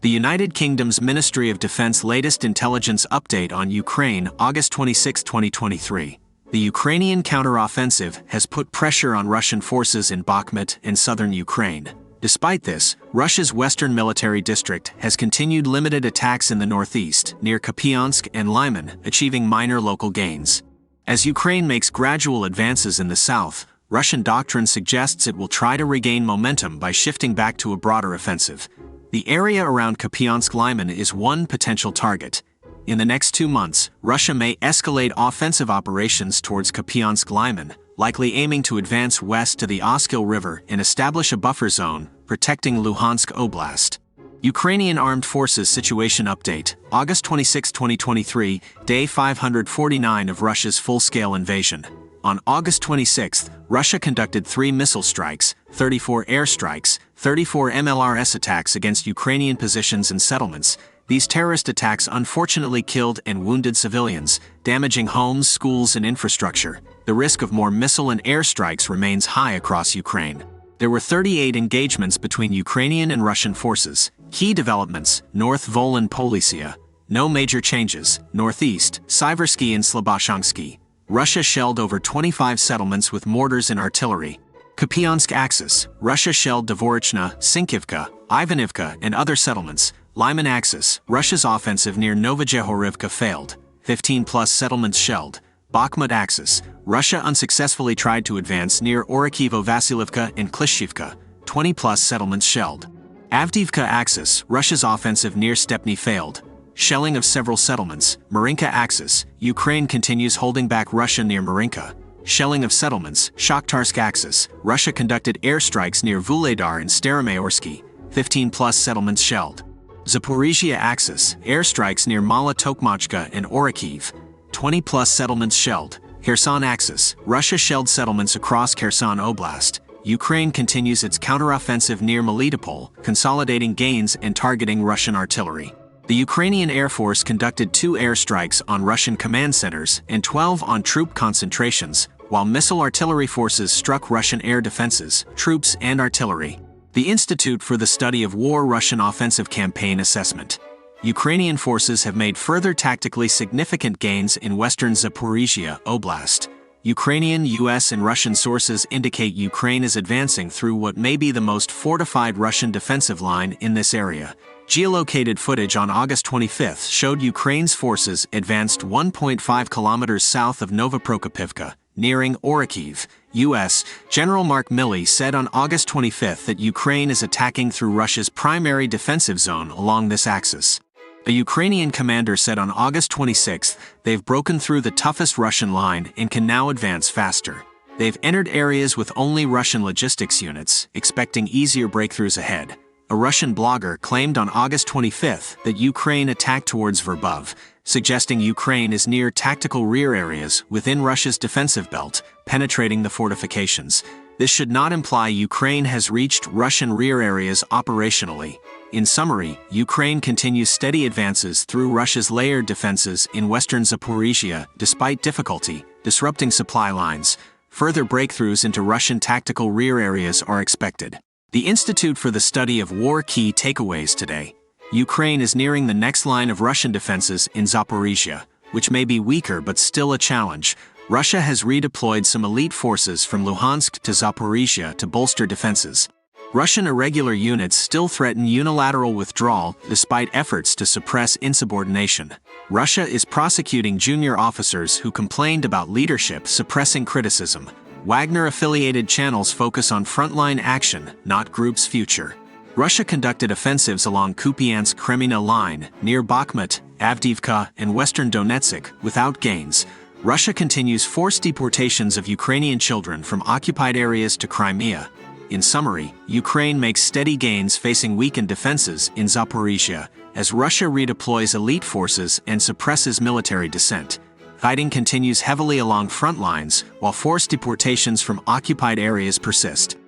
The United Kingdom's Ministry of Defense latest intelligence update on Ukraine, August 26, 2023. The Ukrainian counter-offensive has put pressure on Russian forces in Bakhmut and southern Ukraine. Despite this, Russia's western military district has continued limited attacks in the northeast, near Kupyansk and Lyman, achieving minor local gains. As Ukraine makes gradual advances in the south, Russian doctrine suggests it will try to regain momentum by shifting back to a broader offensive. The area around Kupyansk-Lyman is one potential target. In the next 2 months, Russia may escalate offensive operations towards Kupyansk-Lyman, likely aiming to advance west to the Oskil River and establish a buffer zone, protecting Luhansk Oblast. Ukrainian Armed Forces Situation Update, August 26, 2023, Day 549 of Russia's full-scale invasion. On August 26, Russia conducted 3 missile strikes, 34 airstrikes, 34 MLRS attacks against Ukrainian positions and settlements. These terrorist attacks unfortunately killed and wounded civilians, damaging homes, schools, and infrastructure. The risk of more missile and airstrikes remains high across Ukraine. There were 38 engagements between Ukrainian and Russian forces. Key developments: North Volyn-Polisia. No major changes. Northeast, Siversky and Sloboshansky. Russia shelled over 25 settlements with mortars and artillery. Kupyansk axis. Russia shelled Zaporizhzhia, Sinkivka, Ivanivka, and other settlements. Lyman axis. Russia's offensive near Novojehorivka failed. 15+ settlements shelled. Bakhmut axis. Russia unsuccessfully tried to advance near Orikhivo-Vasilivka and Klishchivka. 20+ settlements shelled. Avdiivka axis. Russia's offensive near Stepny failed. Shelling of several settlements. Marinka axis. Ukraine continues holding back Russia near Marinka. Shelling of settlements. Shakhtarsk axis. Russia conducted airstrikes near Vuhledar and Staromayorsky. 15+ settlements shelled. Zaporizhzhia axis. Airstrikes near Mala Tokmachka and Orikhiv. 20+ settlements shelled. Kherson axis. Russia shelled settlements across Kherson Oblast. Ukraine continues its counteroffensive near Melitopol, consolidating gains and targeting Russian artillery. The Ukrainian Air Force conducted 2 airstrikes on Russian command centers and 12 on troop concentrations, while missile artillery forces struck Russian air defenses, troops, and artillery. The Institute for the Study of War Russian Offensive Campaign Assessment. Ukrainian forces have made further tactically significant gains in western Zaporizhzhia Oblast. Ukrainian, US, and Russian sources indicate Ukraine is advancing through what may be the most fortified Russian defensive line in this area. Geolocated footage on August 25 showed Ukraine's forces advanced 1.5 kilometers south of Novoprokopivka, nearing Orikhiv. U.S. General Mark Milley said on August 25 that Ukraine is attacking through Russia's primary defensive zone along this axis. A Ukrainian commander said on August 26 they've broken through the toughest Russian line and can now advance faster. They've entered areas with only Russian logistics units, expecting easier breakthroughs ahead. A Russian blogger claimed on August 25 that Ukraine attacked towards Verbov, suggesting Ukraine is near tactical rear areas within Russia's defensive belt, penetrating the fortifications. This should not imply Ukraine has reached Russian rear areas operationally. In summary, Ukraine continues steady advances through Russia's layered defenses in western Zaporizhzhia despite difficulty, disrupting supply lines. Further breakthroughs into Russian tactical rear areas are expected. The Institute for the Study of War Key Takeaways today. Ukraine is nearing the next line of Russian defenses in Zaporizhzhia, which may be weaker but still a challenge. Russia has redeployed some elite forces from Luhansk to Zaporizhzhia to bolster defenses. Russian irregular units still threaten unilateral withdrawal despite efforts to suppress insubordination. Russia is prosecuting junior officers who complained about leadership suppressing criticism. Wagner-affiliated channels focus on frontline action, not group's future. Russia conducted offensives along Kupyansk-Kreminna line, near Bakhmut, Avdiivka, and western Donetsk, without gains. Russia continues forced deportations of Ukrainian children from occupied areas to Crimea. In summary, Ukraine makes steady gains facing weakened defenses in Zaporizhzhia, as Russia redeploys elite forces and suppresses military dissent. Fighting continues heavily along front lines, while forced deportations from occupied areas persist.